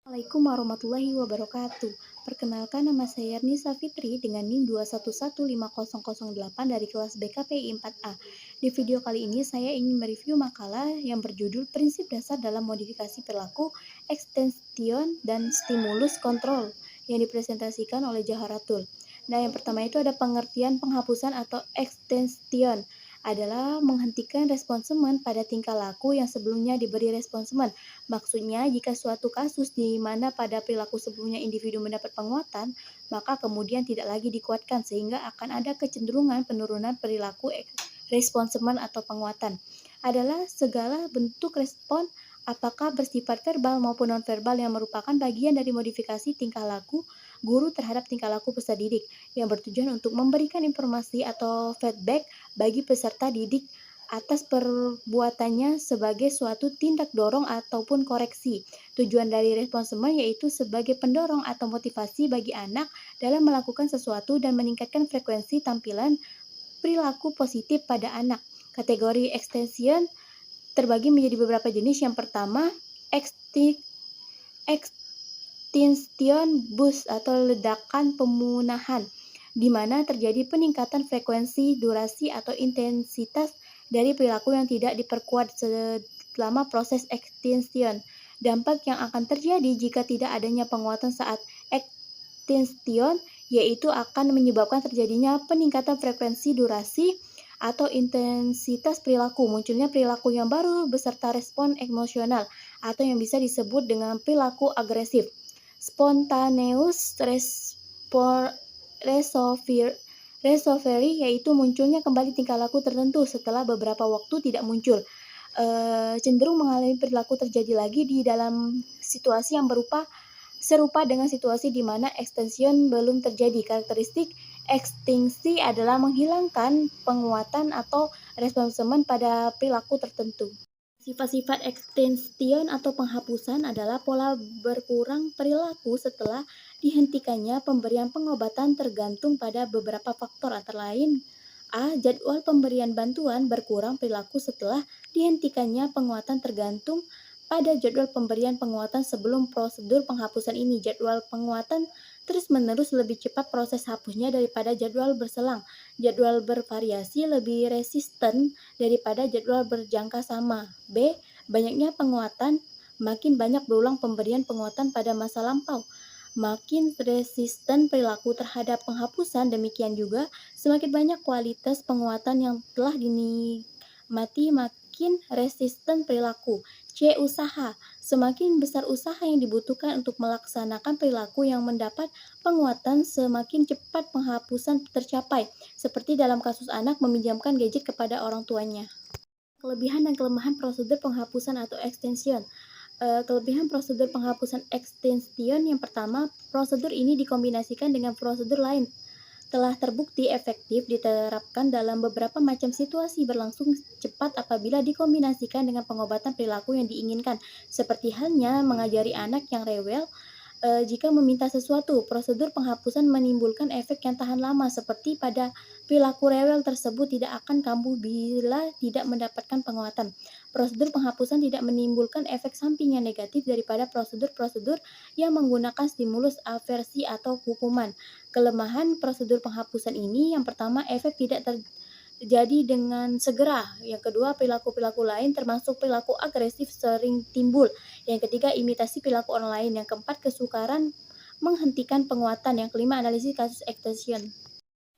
Assalamualaikum warahmatullahi wabarakatuh. Perkenalkan, nama saya Nisa Fitri dengan NIM 2115008 dari kelas BKPI 4A. Di video kali ini saya ingin mereview makalah yang berjudul Prinsip Dasar dalam Modifikasi Perilaku, Extension dan Stimulus Kontrol yang dipresentasikan oleh Jaharatul. Nah, yang pertama itu ada pengertian penghapusan atau extension adalah menghentikan responsemen pada tingkah laku yang sebelumnya diberi responsemen. Maksudnya, jika suatu kasus di mana pada perilaku sebelumnya individu mendapat penguatan, maka kemudian tidak lagi dikuatkan sehingga akan ada kecenderungan penurunan perilaku responsemen atau penguatan. Adalah segala bentuk respon apakah bersifat verbal maupun nonverbal yang merupakan bagian dari modifikasi tingkah laku guru terhadap tingkah laku peserta didik yang bertujuan untuk memberikan informasi atau feedback bagi peserta didik atas perbuatannya sebagai suatu tindak dorong ataupun koreksi. Tujuan dari responsemen yaitu sebagai pendorong atau motivasi bagi anak dalam melakukan sesuatu dan meningkatkan frekuensi tampilan perilaku positif pada anak. Kategori extension terbagi menjadi beberapa jenis. Yang pertama, extinction boost atau ledakan pemunahan, di mana terjadi peningkatan frekuensi, durasi, atau intensitas dari perilaku yang tidak diperkuat selama proses extinction. Dampak yang akan terjadi jika tidak adanya penguatan saat extinction yaitu akan menyebabkan terjadinya peningkatan frekuensi, durasi, atau intensitas perilaku, munculnya perilaku yang baru beserta respon emosional atau yang bisa disebut dengan perilaku agresif. Spontaneous recovery yaitu munculnya kembali tingkah laku tertentu setelah beberapa waktu tidak muncul. Cenderung mengalami perilaku terjadi lagi di dalam situasi yang serupa dengan situasi di mana extension belum terjadi. Karakteristik ekstinksi adalah menghilangkan penguatan atau responsemen pada perilaku tertentu. Sifat-sifat extension atau penghapusan adalah pola berkurang perilaku setelah dihentikannya pemberian pengobatan tergantung pada beberapa faktor antara lain A. Jadwal pemberian bantuan berkurang perilaku setelah dihentikannya penguatan tergantung pada jadwal pemberian penguatan sebelum prosedur penghapusan ini. Jadwal penguatan terus-menerus lebih cepat proses hapusnya daripada jadwal berselang. Jadwal bervariasi lebih resisten daripada jadwal berjangka sama. B. Banyaknya penguatan, makin banyak berulang pemberian penguatan pada masa lampau, makin resisten perilaku terhadap penghapusan. Demikian juga, semakin banyak kualitas penguatan yang telah dinikmati, makin resisten perilaku. C. Usaha. Semakin besar usaha yang dibutuhkan untuk melaksanakan perilaku yang mendapat penguatan, semakin cepat penghapusan tercapai, seperti dalam kasus anak meminjamkan gadget kepada orang tuanya. Kelebihan dan kelemahan prosedur penghapusan atau extension. Kelebihan prosedur penghapusan extension yang pertama, prosedur ini dikombinasikan dengan prosedur lain telah terbukti efektif diterapkan dalam beberapa macam situasi, berlangsung cepat apabila dikombinasikan dengan pengobatan perilaku yang diinginkan, seperti halnya mengajari anak yang rewel jika meminta sesuatu. Prosedur penghapusan menimbulkan efek yang tahan lama, seperti pada perilaku rewel tersebut tidak akan kambuh bila tidak mendapatkan penguatan. Prosedur penghapusan tidak menimbulkan efek samping yang negatif daripada prosedur-prosedur yang menggunakan stimulus aversi atau hukuman. Kelemahan prosedur penghapusan ini, yang pertama, efek tidak terjadi dengan segera. Yang kedua, perilaku-perilaku lain termasuk perilaku agresif sering timbul. Yang ketiga, imitasi perilaku orang lain. Yang keempat, kesukaran menghentikan penguatan. Yang kelima, analisis kasus extension.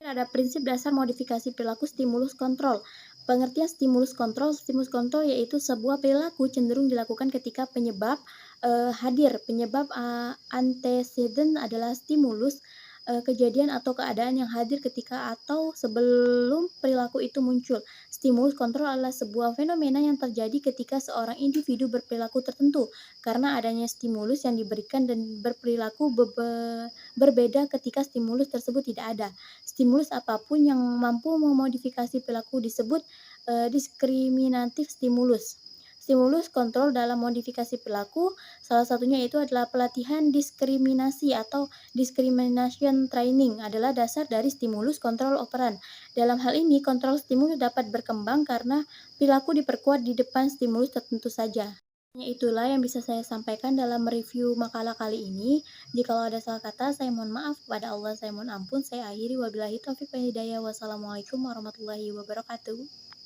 Ada prinsip dasar modifikasi perilaku stimulus kontrol. Pengertian stimulus kontrol yaitu sebuah perilaku cenderung dilakukan ketika penyebab hadir. Penyebab antecedent adalah stimulus, kejadian atau keadaan yang hadir ketika atau sebelum perilaku itu muncul. Stimulus kontrol adalah sebuah fenomena yang terjadi ketika seorang individu berperilaku tertentu karena adanya stimulus yang diberikan dan berperilaku berbeda ketika stimulus tersebut tidak ada. Stimulus apapun yang mampu memodifikasi perilaku disebut diskriminatif stimulus. Stimulus kontrol dalam modifikasi perilaku, salah satunya itu adalah pelatihan diskriminasi atau discrimination training adalah dasar dari stimulus kontrol operan. Dalam hal ini, kontrol stimulus dapat berkembang karena perilaku diperkuat di depan stimulus tertentu saja. Ya, itulah yang bisa saya sampaikan dalam mereview makalah kali ini. Jikalau ada salah kata, saya mohon maaf. Kepada Allah, saya mohon ampun. Saya akhiri. Wabillahi taufiq wal hidayah. Wassalamualaikum warahmatullahi wabarakatuh.